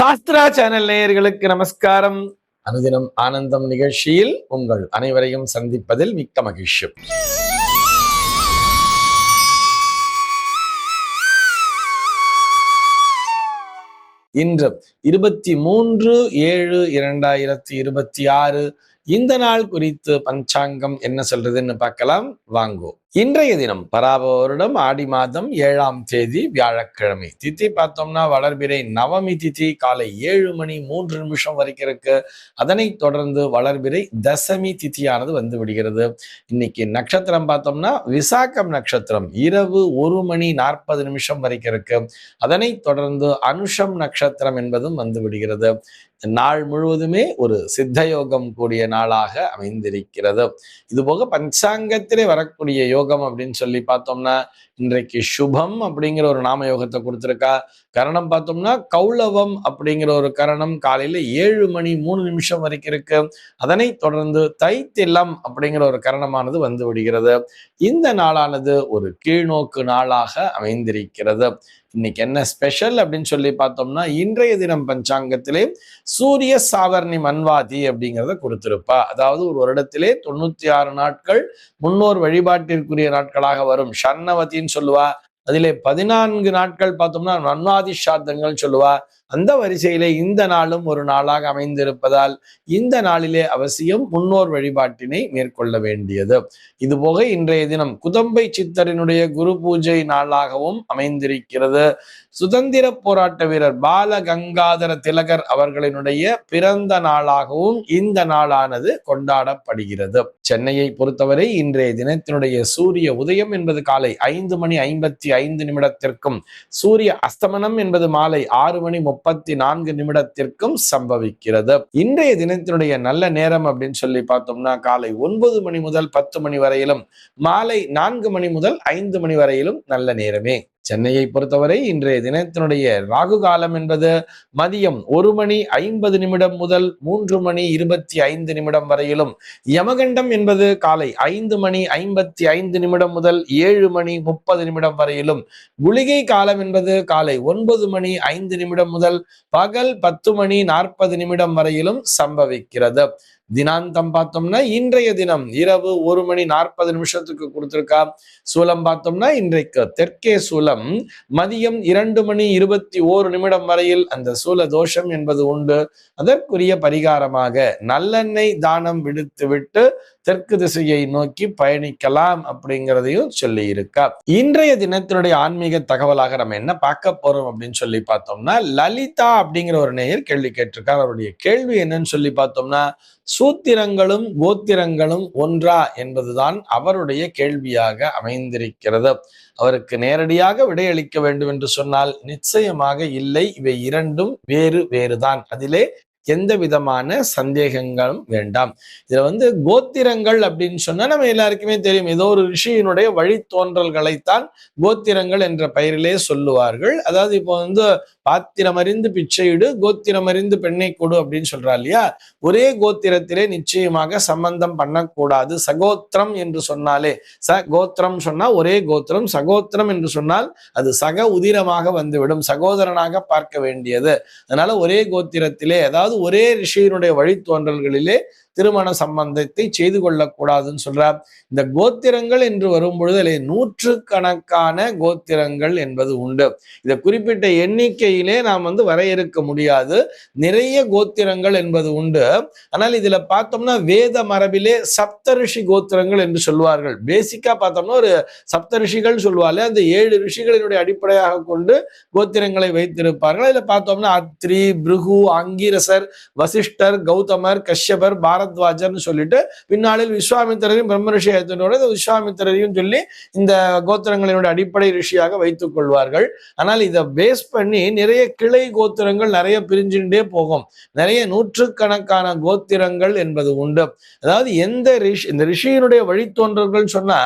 Sastra channel நேயர்களுக்கு நமஸ்காரம். அனுதினம் ஆனந்தம் நிகழ்ச்சியில் உங்கள் அனைவரையும் சந்திப்பதில் மிக்க மகிழ்ச்சி. இன்று 23/7/2026 இந்த நாள் குறித்து பஞ்சாங்கம் என்ன சொல்றதுன்னு பார்க்கலாம் வாங்கோ. இன்றைய தினம் பராபவ வருடம் ஆடி மாதம் 7ஆம் தேதி வியாழக்கிழமை. திதி பார்த்தோம்னா வளர்பிறை நவமி திதி காலை 7:03 வரைக்கும் இருக்கு. அதனைத் தொடர்ந்து வளர்பிறை தசமி திதியானது வந்து விடுகிறது. இன்னைக்கு நட்சத்திரம் பார்த்தோம்னா விசாகம் நட்சத்திரம் இரவு 1:40 வரைக்கும் இருக்கு. அதனைத் தொடர்ந்து அனுஷம் நட்சத்திரம் என்பதும் வந்து விடுகிறது. நாள் முழுவதுமே ஒரு சித்தயோகம் கூடிய நாளாக அமைந்திருக்கிறது. இதுபோக பஞ்சாங்கத்திலே வரக்கூடிய யோகம் அப்படின்னு சொல்லி பார்த்தோம்னா இன்றைக்கு சுபம் அப்படிங்கிற ஒரு நாம யோகத்தை கொடுத்திருக்கா. கரணம் பார்த்தோம்னா கௌளவம் அப்படிங்கிற ஒரு கரணம் காலையில 7:03 வரைக்கும் இருக்கு. அதனை தொடர்ந்து தைத்திலம் அப்படிங்கிற ஒரு கரணமானது வந்து விடுகிறது. இந்த நாளானது ஒரு கீழ்நோக்கு நாளாக அமைந்திருக்கிறது. இன்னைக்கு என்ன ஸ்பெஷல் அப்படின்னு சொல்லி பார்த்தோம்னா இன்றைய தினம் பஞ்சாங்கத்திலே சூரிய சாவர்ணி மன்வாதி அப்படிங்கிறத கொடுத்திருப்பா. அதாவது ஒரு வருடத்திலே 96 நாட்கள் முன்னோர் வழிபாட்டிற்குரிய நாட்களாக வரும். ஷர்ணவதின்னு சொல்லுவா. அதிலே 14 நாட்கள் பார்த்தோம்னா மன்வாதி சார்த்தங்கள் சொல்லுவா. அந்த வரிசையிலே இந்த நாளும் ஒரு நாளாக அமைந்திருப்பதால் இந்த நாளிலே அவசியம் முன்னோர் வழிபாட்டினை மேற்கொள்ள வேண்டியது. இதுபோக இன்றைய தினம் குதம்பை சித்தரினுடைய குரு பூஜை நாளாகவும் அமைந்திருக்கிறது. சுதந்திர போராட்ட வீரர் பால கங்காதர திலகர் அவர்களினுடைய பிறந்த நாளாகவும் இந்த நாளானது கொண்டாடப்படுகிறது. சென்னையை பொறுத்தவரை இன்றைய தினத்தினுடைய சூரிய உதயம் என்பது காலை 5:55 சூரிய அஸ்தமனம் என்பது மாலை 6:34 சம்பவிக்கிறது. இன்றைய தினத்தினுடைய நல்ல நேரம் அப்படின்னு சொல்லி பார்த்தோம்னா காலை 9 மணி முதல் 10 மணி வரையிலும் மாலை 4 மணி முதல் 5 மணி வரையிலும் நல்ல நேரமே. சென்னையை பொறுத்தவரை இன்றைய தினத்தினுடைய ராகு காலம் என்பது மதியம் 1:50 முதல் 3:25 வரையிலும், யமகண்டம் என்பது காலை 5:55 முதல் 7:30 வரையிலும், குளிகை காலம் என்பது காலை 9:05 முதல் பகல் 10:40 வரையிலும் சம்பவிக்கிறது. தினாந்தம் பார்த்தோம்னா இன்றைய தினம் இரவு 1:40 கொடுத்திருக்கா. சூலம் பார்த்தோம்னா இன்றைக்கு தெற்கே சூலம் மதியம் 2:21 வரையில் அந்த சூல தோஷம் என்பது உண்டு. அதற்குரிய பரிகாரமாக நல்லெண்ணெய் தானம் விடுத்துவிட்டு தெற்கு திசையை நோக்கி பயணிக்கலாம் அப்படிங்கிறதையும் சொல்லி இருக்கா. இன்றைய தினத்தினுடைய ஆன்மீக தகவலாக நம்ம என்ன பார்க்க போறோம் அப்படின்னு சொல்லி பார்த்தோம்னா லலிதா அப்படிங்கிற ஒரு நேயர் கேள்வி கேட்டிருக்கார். அவருடைய கேள்வி என்னன்னு சொல்லி பார்த்தோம்னா சூத்திரங்களும் கோத்திரங்களும் ஒன்றா என்பதுதான் அவருடைய கேள்வியாக அமைந்திருக்கிறது. அவருக்கு நேரடியாக விடையளிக்க வேண்டும் என்று சொன்னால் நிச்சயமாக இல்லை, இவை இரண்டும் வேறு வேறுதான். அதிலே எந்த விதமான சந்தேகங்களும் வேண்டாம். இதுல கோத்திரங்கள் அப்படின்னு சொன்னா நம்ம எல்லாருக்குமே தெரியும், ஏதோ ஒரு ரிஷியினுடைய வழித்தோன்றல்களைத்தான் கோத்திரங்கள் என்ற பெயரிலே சொல்லுவார்கள். அதாவது இப்போ பாத்திரம் அறிந்து பிச்சையிடு, கோத்திரம் அறிந்து பெண்ணை கொடு அப்படின்னு சொல்றா இல்லையா. ஒரே கோத்திரத்திலே நிச்சயமாக சம்பந்தம் பண்ணக்கூடாது. சகோத்திரம் என்று சொன்னாலே, சகோத்திரம் சொன்னா ஒரே கோத்திரம், சகோத்திரம் என்று சொன்னால் அது சக உதிரமாக வந்துவிடும், சகோதரனாக பார்க்க வேண்டியது. அதனால ஒரே கோத்திரத்திலே, அதாவது ஒரே ரிஷியினுடைய வழித்தோன்றல்களிலே திருமண சம்பந்தத்தை செய்து கொள்ளக்கூடாதுன்னு சொல்றார். இந்த கோத்திரங்கள் என்று வரும்பொழுது அதில் 100கணக்கான கோத்திரங்கள் என்பது உண்டு. இதை குறிப்பிட்ட எண்ணிக்கையிலே நாம் வரையறுக்க முடியாது. நிறைய கோத்திரங்கள் என்பது உண்டு. ஆனால் இதுல பார்த்தோம்னா வேத மரபிலே சப்தரிஷி கோத்திரங்கள் என்று சொல்வார்கள். பேசிக்கா பார்த்தோம்னா ஒரு சப்தரிஷிகள் சொல்வாங்க. அந்த 7 ரிஷிகளினுடைய அடிப்படையாக கொண்டு கோத்திரங்களை வைத்திருப்பார்கள். இதுல பார்த்தோம்னா அத்ரி, பிருகு, அங்கீரசர், வசிஷ்டர், கௌதமர், கஷ்யபர், பாரத்வாஜர்னு சொல்லிட்டு பின்னாளில் விஸ்வாமித்திரரையும் பிரம்ம ரிஷி விஸ்வாமித்திரரையும் சொல்லி இந்த கோத்திரங்களினுடைய அடிப்படை ரிஷியாக வைத்துக் கொள்வார்கள். ஆனால் இதை பேஸ் பண்ணி நிறைய கிளை கோத்திரங்கள் நிறைய பிரிஞ்சுட்டே போகும். நிறைய 100கணக்கான கோத்திரங்கள் என்பது உண்டு. அதாவது இந்த ரிஷியினுடைய வழித்தோன்றல்கள் சொன்னா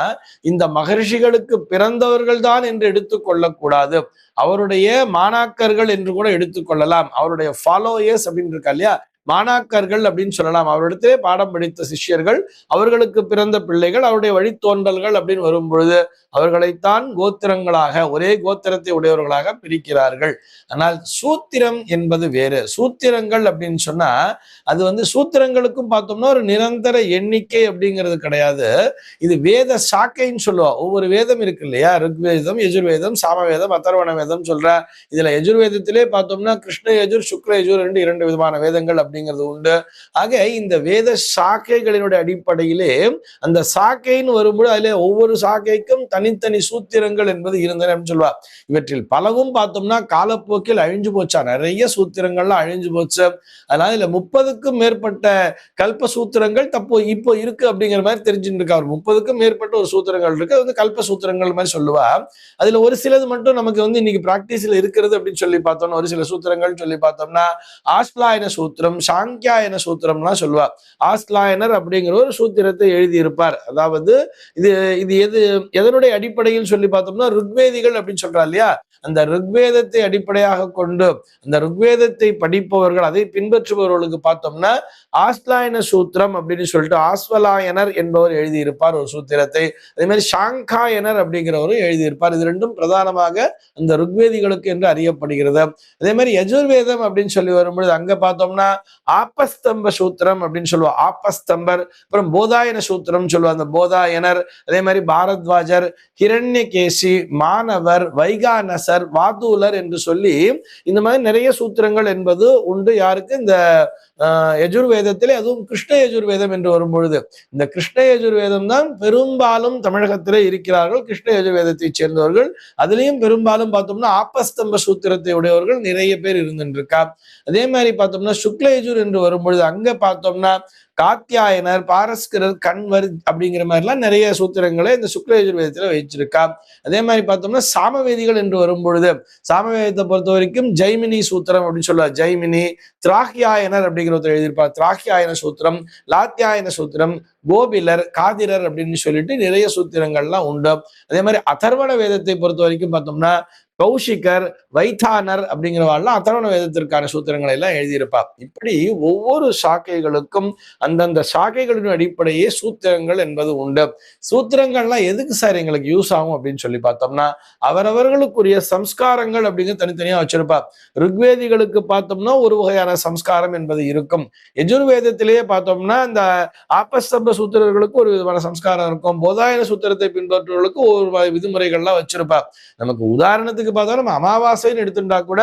இந்த மகரிஷிகளுக்கு பிறந்தவர்கள் தான் என்று எடுத்துக் கொள்ளக்கூடாது. அவருடைய மாணாக்கர்கள் என்று கூட எடுத்துக்கொள்ளலாம். அவருடைய ஃபாலோயர்ஸ் அப்படின்னு இருக்கா இல்லையா, மாணாக்கர்கள் அப்படின்னு சொல்லலாம். அவரிடத்திலே பாடம் படித்த சிஷ்யர்கள், அவர்களுக்கு பிறந்த பிள்ளைகள், அவருடைய வழித்தோன்றல்கள் அப்படின்னு வரும் பொழுது அவர்களைத்தான் கோத்திரங்களாக, ஒரே கோத்திரத்தை உடையவர்களாக பிரிக்கிறார்கள். ஆனால் சூத்திரம் என்பது வேறு. சூத்திரங்கள் அப்படின்னு சொன்னா அது சூத்திரங்களுக்கும் பார்த்தோம்னா ஒரு நிரந்தர எண்ணிக்கை அப்படிங்கிறது கிடையாது. இது வேத சாக்கைன்னு சொல்லுவா. ஒவ்வொரு வேதம் இருக்கு இல்லையா, ருக்வேதம், யஜுர்வேதம், சாமவேதம், அதர்வண வேதம் சொல்ற. இதுல யஜுர்வேதத்திலே பார்த்தோம்னா கிருஷ்ண யஜுர், சுக்ல யஜுர் என்று 2 விதமான வேதங்கள் அப்படிங்கிறது உண்டு. ஆக இந்த வேத சாக்கைகளினுடைய அடிப்படையிலே அந்த சாக்கைன்னு வரும்போது அதிலே ஒவ்வொரு சாக்கைக்கும் தனித்தனி சூத்திரங்கள் என்பது இருந்தன அப்படின்னு சொல்லுவா. இவற்றில் பலவும் பார்த்தோம்னா காலப்போக்கில் அழிஞ்சு போச்சா, நிறைய சூத்திரங்கள்லாம் அழிஞ்சு போச்சு. அதனால இதுல 30க்கும் மேற்பட்ட கல்ப சூத்திரங்கள் இப்போ இருக்கு அப்படிங்கிற மாதிரி தெரிஞ்சுட்டு இருக்கா. ஒரு 30க்கும் மேற்பட்ட ஒரு சூத்திரங்கள் இருக்கு. அது கல்ப சூத்திரங்கள் மாதிரி சொல்லுவா. அதுல ஒரு சிலது மட்டும் நமக்கு இன்னைக்கு பிராக்டிஸ்ல இருக்கிறது அப்படின்னு சொல்லி பார்த்தோம்னா, ஒரு சில சூத்திரங்கள் சொல்லி பார்த்தோம்னா ஆஸ்லாயன சூத்திரம், சாங்கியாயன சூத்திரம்லாம் சொல்லுவா. ஆஸ்லாயனர் அப்படிங்கிற ஒரு சூத்திரத்தை எழுதியிருப்பார். அதாவது இது இது எதனுடைய அடிப்படையில் சொல்லி பார்த்தோம்னா ருக்வேதிகள் அப்படின்னு சொல்றா இல்லையா, அந்த ருக்வேதத்தை அடிப்படையாக கொண்டு அந்த ருக்வேதத்தை படிப்பவர்கள், அதை பின்பற்றுபவர்களுக்கு பார்த்தோம்னா ஆஸ்லாயன சூத்திரம் அப்படின்னு சொல்லிட்டு ஆஸ்வலாயனர் என்பவர் எழுதியிருப்பார் ஒரு சூத்திரத்தை. அதே மாதிரி சாங்காயனர் அப்படிங்கிறவரும் எழுதியிருப்பார். இது ரெண்டும் பிரதானமாக அந்த ருக்வேதிகளுக்கு என்று அறியப்படுகிறது. அதே மாதிரி யஜுர்வேதம் அப்படின்னு சொல்லி வரும்பொழுது அங்க பார்த்தோம்னா ஆப்பஸ்தம்ப சூத்திரம் அப்படின்னு சொல்லுவோம். ஆப்பஸ்தம்பர், அப்புறம் போதாயன சூத்திரம் சொல்லுவோம், அந்த போதாயனர். அதே மாதிரி பாரத்வாஜர், ஹிரண்யகேசி, மாணவர், வைகானசர், வாதூலர் என்று சொல்லி இந்த மாதிரி நிறைய சூத்திரங்கள் என்பது உண்டு. யாருக்கு? இந்த யஜுர்வேதத்திலே, அதுவும் கிருஷ்ண யஜுர்வேதம் என்று வரும்பொழுது இந்த கிருஷ்ண யஜுர்வேதம் தான் பெரும்பாலும் தமிழகத்திலே இருக்கிறார்கள் கிருஷ்ண யஜுர்வேதத்தை சேர்ந்தவர்கள். அதுலயும் பெரும்பாலும் பார்த்தோம்னா ஆப்பஸ்தம்ப சூத்திரத்தை உடையவர்கள் நிறைய பேர் இருந்துருக்கா. அதே மாதிரி பார்த்தோம்னா சுக்ல யஜுர் என்று வரும்பொழுது அங்க பார்த்தோம்னா காத்தியாயனர், பாரஸ்கரர், கண்வர் அப்படிங்கிற மாதிரிலாம் நிறைய சூத்திரங்களை இந்த சுக்ல யஜுர்வேதத்துல வச்சிருக்கா. அதே மாதிரி பார்த்தோம்னா சாமவேதிகள் என்று வரும்பொழுது சாமவேதத்தை பொறுத்த வரைக்கும் ஜெய்மினி சூத்திரம் அப்படின்னு சொல்லுவார். ஜெய்மினி, திராகியாயனர் அப்படிங்கிற ஒருத்தர் எழுதியிருப்பார். திராகியாயன சூத்திரம், லாத்தியாயன சூத்திரம், கோபிலர், காதிரர் அப்படின்னு சொல்லிட்டு நிறைய சூத்திரங்கள்லாம் உண்டு. அதே மாதிரி அதர்வண வேதத்தை பொறுத்த வரைக்கும் பார்த்தோம்னா கௌஷிகர், வைத்தானர் அப்படிங்கிறவாள்லாம் அதர்வண வேதத்திற்கான சூத்திரங்களை எல்லாம் எழுதியிருப்பார். இப்படி ஒவ்வொரு சாக்கைகளுக்கும் அந்தந்த சாக்கைகளின் அடிப்படையே சூத்திரங்கள் என்பது உண்டு. சூத்திரங்கள்லாம் எதுக்கு சார் எங்களுக்கு யூஸ் ஆகும் அப்படின்னு சொல்லி பார்த்தோம்னா அவரவர்களுக்குரிய சம்ஸ்காரங்கள் அப்படிங்கிற தனித்தனியா வச்சிருப்பார். ருக்வேதிகளுக்கு பார்த்தோம்னா ஒரு வகையான சம்ஸ்காரம் என்பது இருக்கும். யஜுர்வேதத்திலேயே பார்த்தோம்னா இந்த ஆப்பஸ்தம்ப சூத்திரர்களுக்கு ஒரு விதமான சம்ஸ்காரம் இருக்கும். போதாயன சூத்திரத்தை பின்பற்றுவர்களுக்கு ஒரு விதிமுறைகள்லாம் வச்சிருப்பார். நமக்கு உதாரணத்துக்கு பார்த்தா நம்ம அமாவாசைன்னு எடுத்துட்டா கூட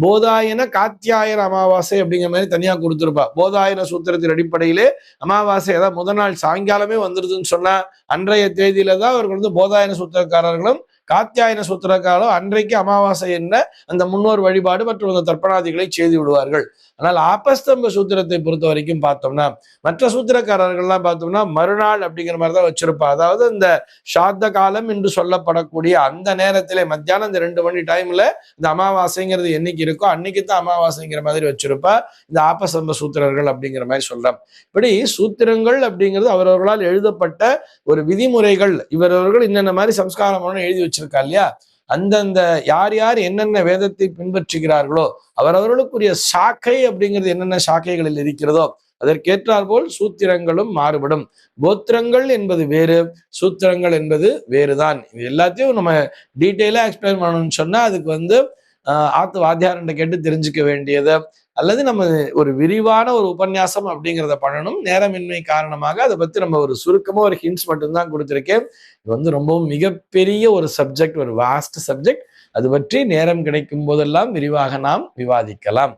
போதாயன காத்தியாயன அமாவாசை அப்படிங்கிற மாதிரி தனியா கொடுத்திருப்பா. போதாயன சூத்திரத்தின் அடிப்படையிலே அமாவாசை ஏதாவது முதல் நாள் சாயங்காலமே வந்துருதுன்னு சொன்னா அன்றைய தேதியில தான் அவர்கள் போதாயன சூத்திரக்காரர்களும் காத்தியாயன சூத்திரக்காரரும் அன்றைக்கு அமாவாசை என்ன அந்த முன்னோர் வழிபாடு மற்றும் அந்த தர்ப்பணாதிகளை செய்து விடுவார்கள். ஆனால் ஆப்பஸ்தம்ப சூத்திரத்தை பொறுத்த வரைக்கும் பார்த்தோம்னா மற்ற சூத்திரக்காரர்கள்லாம் பார்த்தோம்னா மறுநாள் அப்படிங்கிற மாதிரிதான் வச்சிருப்பா. அதாவது இந்த சாத்த காலம் என்று சொல்லப்படக்கூடிய அந்த நேரத்திலே மத்தியானம் இந்த 2 மணி டைம்ல இந்த அமாவாசைங்கிறது என்னைக்கு இருக்கோ அன்னைக்கு தான் அமாவாசைங்கிற மாதிரி வச்சிருப்பா இந்த ஆப்பஸ்தம்ப சூத்திரர்கள் அப்படிங்கிற மாதிரி சொல்றான். இப்படி சூத்திரங்கள் அப்படிங்கிறது அவரவர்களால் எழுதப்பட்ட ஒரு விதிமுறைகள். இவரவர்கள் இன்னென்ன மாதிரி சம்ஸ்காரம் எழுதி வச்சிருக்கா இல்லையா, அந்தந்த யார் யார் என்னென்ன வேதத்தை பின்பற்றுகிறார்களோ அவரவர்களுக்குரிய சாக்கை அப்படிங்கிறது என்னென்ன சாக்கைகளில் இருக்கிறதோ அதற்கேற்றார் போல் சூத்திரங்களும் மாறுபடும். கோத்திரங்கள் என்பது வேறு, சூத்திரங்கள் என்பது வேறுதான். இது எல்லாத்தையும் நம்ம டீட்டெயிலா எக்ஸ்பிளைன் பண்ணணும்னு சொன்னா அதுக்கு ஆத்து வாத்தியாரண்ட கேட்டு தெரிஞ்சுக்க வேண்டியது, அல்லது நம்ம ஒரு விரிவான ஒரு உபன்யாசம் அப்படிங்கிறத பண்ணணும். நேரமின்மை காரணமாக அதை பத்தி நம்ம ஒரு சுருக்கமா ஒரு ஹிண்ட்ஸ் மட்டும்தான் கொடுத்திருக்கேன். இது ரொம்பவும் மிகப்பெரிய ஒரு சப்ஜெக்ட், ஒரு வாஸ்ட் சப்ஜெக்ட். அது பற்றி நேரம் கிடைக்கும் போதெல்லாம் விரிவாக நாம் விவாதிக்கலாம்.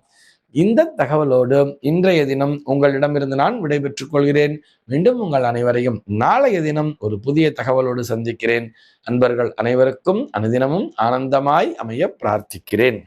இந்த தகவலோடு இன்றைய தினம் உங்களிடமிருந்து நான் விடைபெற்றுக் கொள்கிறேன். மீண்டும் உங்கள் அனைவரையும் நாளைய தினம் ஒரு புதிய தகவலோடு சந்திக்கிறேன். அன்பர்கள் அனைவருக்கும் அனுதினமும் ஆனந்தமாய் அமைய பிரார்த்திக்கிறேன்.